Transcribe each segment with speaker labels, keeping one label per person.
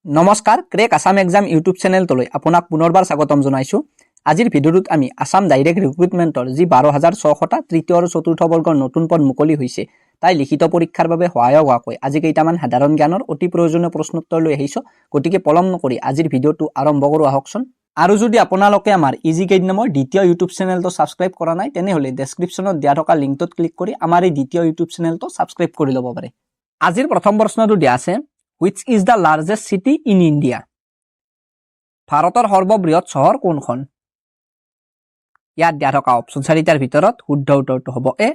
Speaker 1: নমস্কাৰ crack Assam exam YouTube চেনেলটোলৈ আপোনাক পুনৰবাৰ স্বাগতম জনাইছো। আজিৰ ভিডিঅ'টোত আমি আসাম ডাইৰেক্ট ৰিক্ৰুটমেণ্টৰ যি ১২,৬০০টা তৃতীয় আৰু চতুৰ্থ বৰ্গৰ নতুন পদ মুকলি হৈছে তাই লিখিত পৰীক্ষাৰ বাবে সহায়ক হোৱাকৈ আজি কেইটামান সাধাৰণ জ্ঞানৰ অতি প্ৰয়োজনীয় প্ৰশ্নোত্তৰ লৈ আহিছো। গতিকে পলম নকৰি আজিৰ ভিডিঅ'টো আৰম্ভ কৰো আহকচোন। আৰু যদি আপোনালোকে আমাৰ ইজি গাইড নামৰ দ্বিতীয় ইউটিউব চেনেলটো ছাবস্ক্ৰাইব কৰা নাই তেনেহ'লে ডেছক্ৰিপশ্যনত দিয়া থকা লিংকটোত ক্লিক কৰি আমাৰ এই দ্বিতীয় ইউটিউব চেনেলটো ছাবস্ক্ৰাইব কৰি ল'ব পাৰে। আজিৰ প্ৰথম প্ৰশ্নটো দিয়া আছে, Which is the largest city in India? ভাৰতৰ সৰ্ববৃহৎ চহৰ কোনখন? ইয়াত দিয়া থকা অপচন চাৰিটাৰ ভিতৰত শুদ্ধ উত্তৰটো হ'ব এ।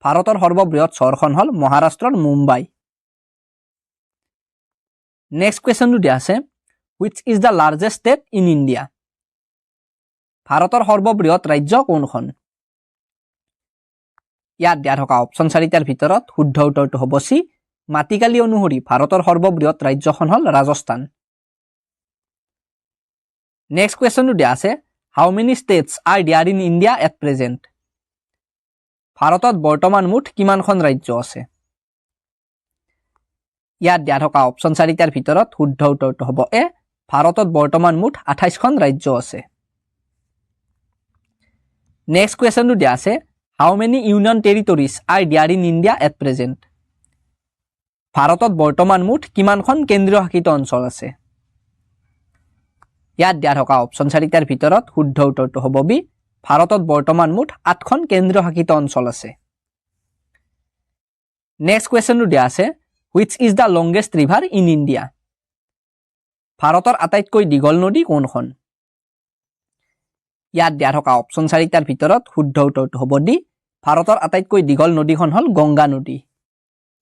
Speaker 1: ভাৰতৰ সৰ্ববৃহৎ চহৰখন হ'ল মহাৰাষ্ট্ৰৰ মুম্বাই। নেক্সট কুৱেশ্যনটো দিয়া আছে, Which is the largest state in India? ভাৰতৰ সৰ্ববৃহৎ ৰাজ্য কোনখন? ইয়াত দিয়া থকা অপচন চাৰিটাৰ ভিতৰত শুদ্ধ উত্তৰটো হ'ব চি। মাটিকালি অনুসৰি ভাৰতৰ সৰ্ববৃহৎ ৰাজ্যখন হ'ল ৰাজস্থান। নেক্সট কুৱেশ্যনটো দিয়া আছে, How many states are there in India at present? ভাৰতত বৰ্তমান মুঠ কিমানখন ৰাজ্য আছে? ইয়াত দিয়া থকা অপচন চাৰিটাৰ ভিতৰত শুদ্ধ উত্তৰটো হ'ব এ। ভাৰতত বৰ্তমান মুঠ 28খন ৰাজ্য আছে। নেক্সট কুৱেশ্যনটো দিয়া আছে, How many union territories are there in India at present? ভাৰতত বৰ্তমান মুঠ কিমানখন কেন্দ্ৰীয় শাসিত অঞ্চল আছে? ইয়াত দিয়া থকা অপচন চাৰিটাৰ ভিতৰত শুদ্ধ উত্তৰটো হ'ব বি। ভাৰতত বৰ্তমান মুঠ 8খন কেন্দ্ৰীয় শাসিত অঞ্চল আছে। নেক্সট কুৱেশ্যনটো দিয়া আছে, Which is the longest river in India? ভাৰতৰ আটাইতকৈ দীঘল নদী কোনখন? ইয়াত দিয়া থকা অপচন চাৰিটাৰ ভিতৰত শুদ্ধ উত্তৰটো হ'ব ডি। ভাৰতৰ আটাইতকৈ দীঘল নদীখন হ'ল গংগা নদী।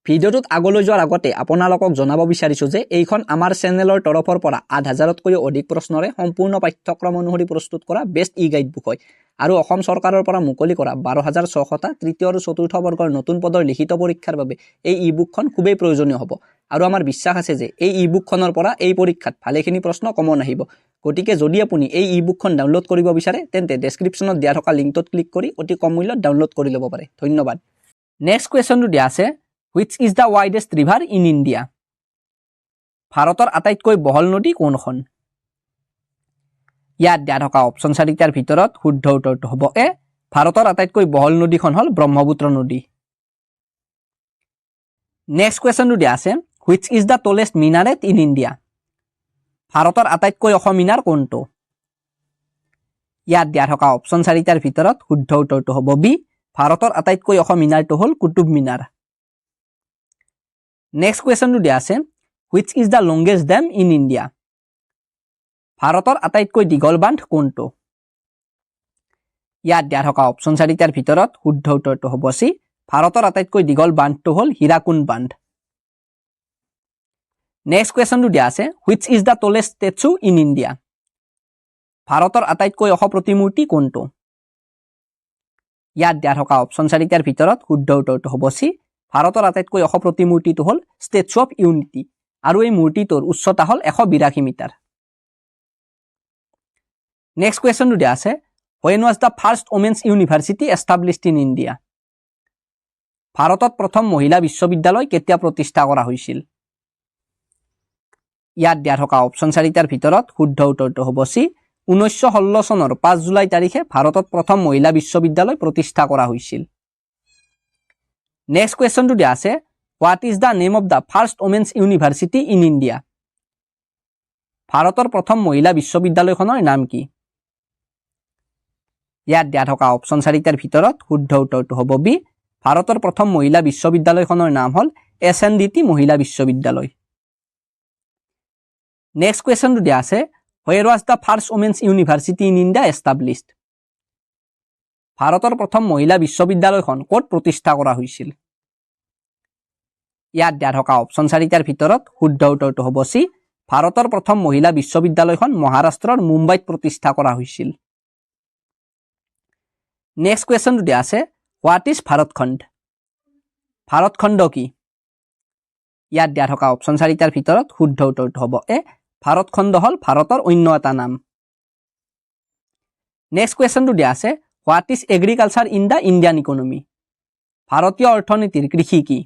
Speaker 1: ভিডিঅ'টোত আগলৈ যোৱাৰ আগতে আপোনালোকক জনাব বিচাৰিছোঁ যে এইখন আমাৰ চেনেলৰ তৰফৰ পৰা ৮,০০০তকৈও অধিক প্ৰশ্নৰে সম্পূৰ্ণ পাঠ্যক্ৰম অনুসৰি প্ৰস্তুত কৰা বেষ্ট ই গাইড বুক হয়। আৰু অসম চৰকাৰৰ পৰা মুকলি কৰা ১২,৬০০টা তৃতীয় আৰু চতুৰ্থ বৰ্গৰ নতুন পদৰ লিখিত পৰীক্ষাৰ বাবে এই ই বুকখন খুবেই প্ৰয়োজনীয় হ'ব। আৰু আমাৰ বিশ্বাস আছে যে এই ই বুকখনৰ পৰা এই পৰীক্ষাত ভালেখিনি প্ৰশ্ন কমন আহিব। গতিকে যদি আপুনি এই ই বুকখন ডাউনলোড কৰিব বিচাৰে তেন্তে ডেছক্ৰিপশ্যনত দিয়া থকা লিংকটোত ক্লিক কৰি অতি কম মূল্যত ডাউনলোড কৰি ল'ব পাৰে। ধন্যবাদ। নেক্সট কুৱেশ্যনটো দিয়া আছে, Which is the widest river in India? ভাৰতৰ আটাইতকৈ বহল নদী কোনখন? ইয়াত দিয়া থকা অপচন চাৰিটাৰ ভিতৰত শুদ্ধ উত্তৰটো হ'ব এ। ভাৰতৰ আটাইতকৈ বহল নদীখন হ'ল ব্ৰহ্মপুত্ৰ নদী। নেক্সট কুৱেশ্যনটো দিয়া আছে, Which is the tallest minaret in India? ভাৰতৰ আটাইতকৈ ওখ মিনাৰ কোনটো? ইয়াত দিয়া থকা অপচন চাৰিটাৰ ভিতৰত শুদ্ধ উত্তৰটো হ'ব বি। ভাৰতৰ আটাইতকৈ ওখ মিনাৰটো হ'ল কুতুব মিনাৰ। নেক্সট কুৱেশ্যনটো দিয়া আছে, Which is the longest dam in India? ভাৰতৰ আটাইতকৈ দীঘল বান্ধ কোনটো? ইয়াত দিয়া থকা অপচন চাৰিটাৰ ভিতৰত শুদ্ধ উত্তৰটো হ'ব চি। ভাৰতৰ আটাইতকৈ দীঘল বান্ধটো হ'ল হীৰাকুণ্ড বান্ধ। নেক্সট কুৱেশ্যনটো দিয়া আছে, Which is the tallest statue in India? ভাৰতৰ আটাইতকৈ ওখ প্ৰতিমূৰ্তি কোনটো? ইয়াত দিয়া থকা অপচন চাৰিটাৰ ভিতৰত শুদ্ধ উত্তৰটো হ'ব চি। ভাৰতৰ আটাইতকৈ ওখ প্ৰতিমূৰ্তিটো হ'ল ষ্টেচু অফ ইউনিটি আৰু এই মূৰ্তিটোৰ উচ্চতা হ'ল 182 মিটাৰ। নেক্সট কুৱেশ্যনটো দিয়া আছে, When was the first women's university established in India? ভাৰতত প্ৰথম মহিলা বিশ্ববিদ্যালয় কেতিয়া প্ৰতিষ্ঠা কৰা হৈছিল? ইয়াত দিয়া থকা অপচন চাৰিটাৰ ভিতৰত শুদ্ধ উত্তৰটো হ'ব চি। 1916 চনৰ 5 জুলাই তাৰিখে ভাৰতত প্ৰথম মহিলা বিশ্ববিদ্যালয় প্ৰতিষ্ঠা কৰা হৈছিল। নেক্সট কুৱেশ্যনটো দিয়া আছে, What is the name of the first women's university in India? ভাৰতৰ প্ৰথম মহিলা বিশ্ববিদ্যালয়খনৰ নাম কি? ইয়াত দিয়া থকা অপচন চাৰিটাৰ ভিতৰত শুদ্ধ উত্তৰটো হ'ব বি। ভাৰতৰ প্ৰথম মহিলা বিশ্ববিদ্যালয়খনৰ নাম হ'ল SNDT মহিলা বিশ্ববিদ্যালয়। নেক্সট কুৱেশ্যনটো দিয়া আছে, Where was the first women's university in India established? ভাৰতৰ প্ৰথম মহিলা বিশ্ববিদ্যালয়খন ক'ত প্ৰতিষ্ঠা কৰা হৈছিল? ইয়াত দিয়া থকা অপচন চাৰিটাৰ ভিতৰত শুদ্ধ উত্তৰটো হ'ব চি। ভাৰতৰ প্ৰথম মহিলা বিশ্ববিদ্যালয়খন মহাৰাষ্ট্ৰৰ মুম্বাইত প্ৰতিষ্ঠা কৰা হৈছিল। নেক্সট কুৱেশ্যনটো দিয়া আছে, What is ভাৰতখণ্ড? ভাৰতখণ্ড কি? ইয়াত দিয়া থকা অপচন চাৰিটাৰ ভিতৰত শুদ্ধ উত্তৰটো হ'ব এ। ভাৰতখণ্ড হ'ল ভাৰতৰ অন্য এটা নাম। নেক্সট কুৱেশ্যনটো দিয়া আছে, What is agriculture in the Indian economy? ভাৰতীয় অৰ্থনীতিৰ কৃষি কি?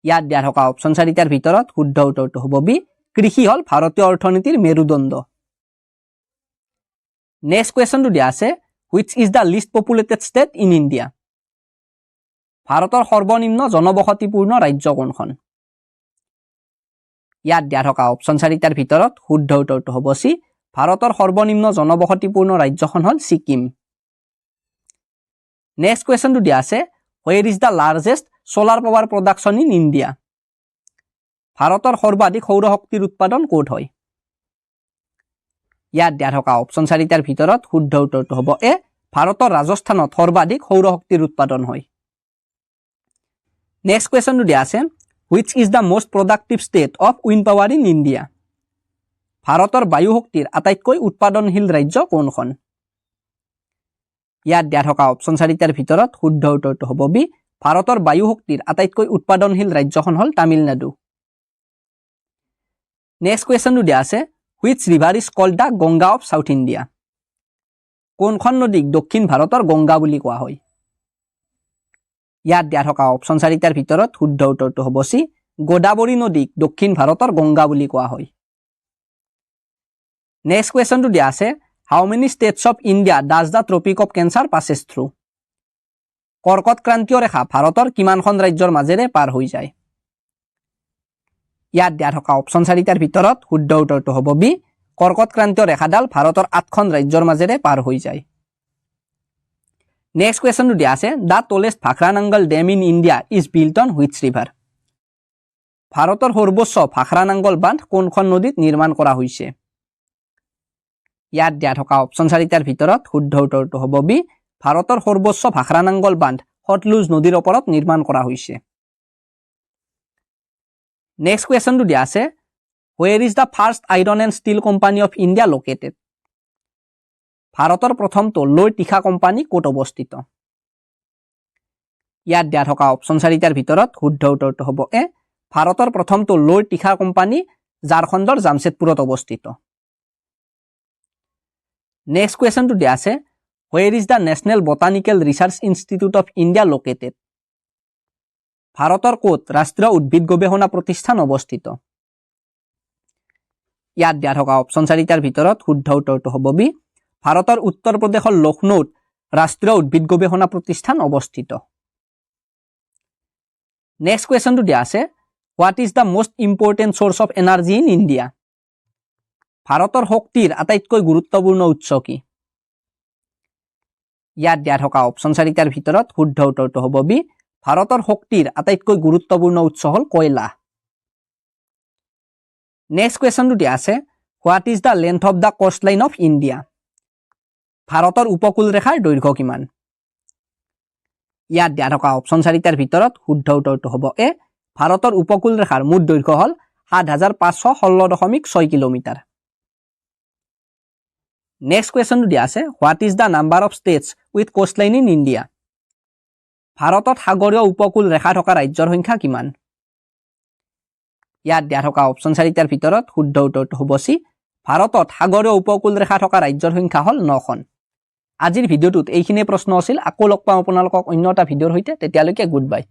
Speaker 1: ইয়াত দিয়া থকা অপচন চাৰিটাৰ ভিতৰত শুদ্ধ উত্তৰটো হ'ব বি কৃষি হল ভাৰতীয় অৰ্থনীতিৰ মেৰুদণ্ড নেক্সট কুৱেশ্যনটো দিয়া আছে which is the least populated state in India ভাৰতৰ সৰ্বনিম্ন জনবসতিপূৰ্ণ ৰাজ্য কোনখন ইয়াত দিয়া থকা অপচন 4টাৰ ভিতৰত শুদ্ধ উত্তৰটো হ'ব সি ভাৰতৰ সৰ্বনিম্ন জনবসতিপূৰ্ণ ৰাজ্যখন হল ছিকিম নেক্সট কুৱেশ্যনটো দিয়া আছে where is the largest solar power production in India ভাৰতৰ সৰ্বাধিক সৌৰ শক্তিৰ উৎপাদন ক'ত হয় ইয়াত দিয়া থকা অপচন 4টাৰ ভিতৰত শুদ্ধ উত্তৰটো হ'ব এ ভাৰতৰ ৰাজস্থানত সৰ্বাধিক সৌৰ শক্তিৰ উৎপাদন হয় নেক্সট কুৱেশ্যনটো দিয়া আছে which is the most productive state of wind power in India ভাৰতৰ বায়ু শক্তিৰ আটাইতকৈ উৎপাদনশীল ৰাজ্য কোনখন ইয়াত দিয়া থকা অপচন 4টাৰ ভিতৰত শুদ্ধ উত্তৰটো হ'ব বি ভাৰতৰ বায়ু শক্তিৰ আটাইতকৈ উৎপাদনশীল ৰাজ্যখন হল তামিলনাডু নেক্সট কুৱেশ্যনটো দিয়া আছে which river is called the Ganga of South India কোনখন নদীক দক্ষিণ ভাৰতৰ গংগা বুলি কোৱা হয় ইয়াত দিয়া থকা অপচন 4টাৰ ভিতৰত শুদ্ধ উত্তৰটো হ'ব সি গোদাবৰী নদীক দক্ষিণ ভাৰতৰ গংগা বুলি কোৱা হয় নেক্সট কুৱেশ্যনটো দিয়া আছে how many states of India does the tropic of cancer passes through কৰ্কট ক্ৰান্তীয় ৰেখা ভাৰতৰ কিমানখন ৰাজ্যৰ মাজেৰে পাৰ হৈ যায় ইয়াত দিয়া থকা অপচন 4টাৰ ভিতৰত শুদ্ধ উত্তৰটো হ'ব বি কৰ্কট ক্ৰান্তীয় ৰেখাডাল ভাৰতৰ 8খন ৰাজ্যৰ মাজেৰে পাৰ হৈ যায় নেক্সট কুৱেশ্যনটো দিয়া আছে the tallest Bhakra Nangal dam in India is built on which river ভাৰতৰ সৰ্বোচ্চ ভাখৰানাংগল বান্ধ কোনখন নদীত নিৰ্মাণ কৰা হৈছে ইয়াত দিয়া থকা অপচন 4টাৰ ভিতৰত শুদ্ধ উত্তৰটো হ'ব বি ভাৰতৰ সৰ্বোচ্চ ভাখৰানাংগল বান্ধ সতলুজ নদীৰ ওপৰত নিৰ্মাণ কৰা হৈছে নেক্সট কুৱেশ্যনটো দিয়া আছে where is the first iron and steel company of India located ভাৰতৰ প্ৰথমটো লৈ তীখা কোম্পানী ক'ত অৱস্থিত ইয়াত দিয়া থকা অপচন 4টাৰ ভিতৰত শুদ্ধ উত্তৰটো হ'ব এ ভাৰতৰ প্ৰথমটো লৈ তীখা কোম্পানী ঝাৰখণ্ডৰ জামছেদপুৰত অৱস্থিত নেক্সট কুৱেশ্যনটো দিয়া আছে where is the National Botanical Research Institute of India located ভাৰতৰ ক'ত ৰাষ্ট্ৰীয় উদ্ভিদ গৱেষণা প্ৰতিষ্ঠান অৱস্থিত ইয়াত দিয়া থকা অপচন 4টাৰ ভিতৰত শুদ্ধ উত্তৰটো হ'ব বি ভাৰতৰ উত্তৰ প্ৰদেশৰ লক্ষ্ণৌত ৰাষ্ট্ৰীয় উদ্ভিদ গৱেষণা প্ৰতিষ্ঠান অৱস্থিত নেক্সট কুৱেশ্যনটো দিয়া আছে what is the most important source of energy in India ভাৰতৰ শক্তিৰ আটাইতকৈ গুৰুত্বপূৰ্ণ উৎস কি ইয়াত দিয়া থকা অপচন 4টাৰ ভিতৰত শুদ্ধ উত্তৰটো হ'ব বি ভাৰতৰ শক্তিৰ আটাইতকৈ গুৰুত্বপূৰ্ণ উৎস হল কয়লা নেক্সট কুৱেশ্যনটো দিয়া আছে what is the length of the coastline of India ভাৰতৰ উপকূল ৰেখাৰ দৈৰ্ঘ্য কিমান ইয়াত দিয়া থকা অপচন 4টাৰ ভিতৰত শুদ্ধ উত্তৰটো হ'ব এ ভাৰতৰ উপকূল ৰেখাৰ মুঠ দৈৰ্ঘ্য হল 7516.6 কিলোমিটাৰ নেক্সট কুৱেশ্যনটো দিয়া আছে what is the number of states with coastline in India ভাৰতত সাগৰীয় উপকূল ৰেখা থকা ৰাজ্যৰ সংখ্যা কিমান ইয়াত দিয়া থকা অপচন 4টাৰ ভিতৰত শুদ্ধ উত্তৰটো হ'ব সি ভাৰতত সাগৰীয় উপকূল ৰেখা থকা ৰাজ্যৰ সংখ্যা হল 9খন আজিৰ ভিডিঅ'টোত এইখিনি প্ৰশ্ন আছিল আকৌ লগ পাম আপোনালোকক অন্য এটা ভিডিঅ'ৰ সৈতে তেতিয়ালৈকে গুড বাই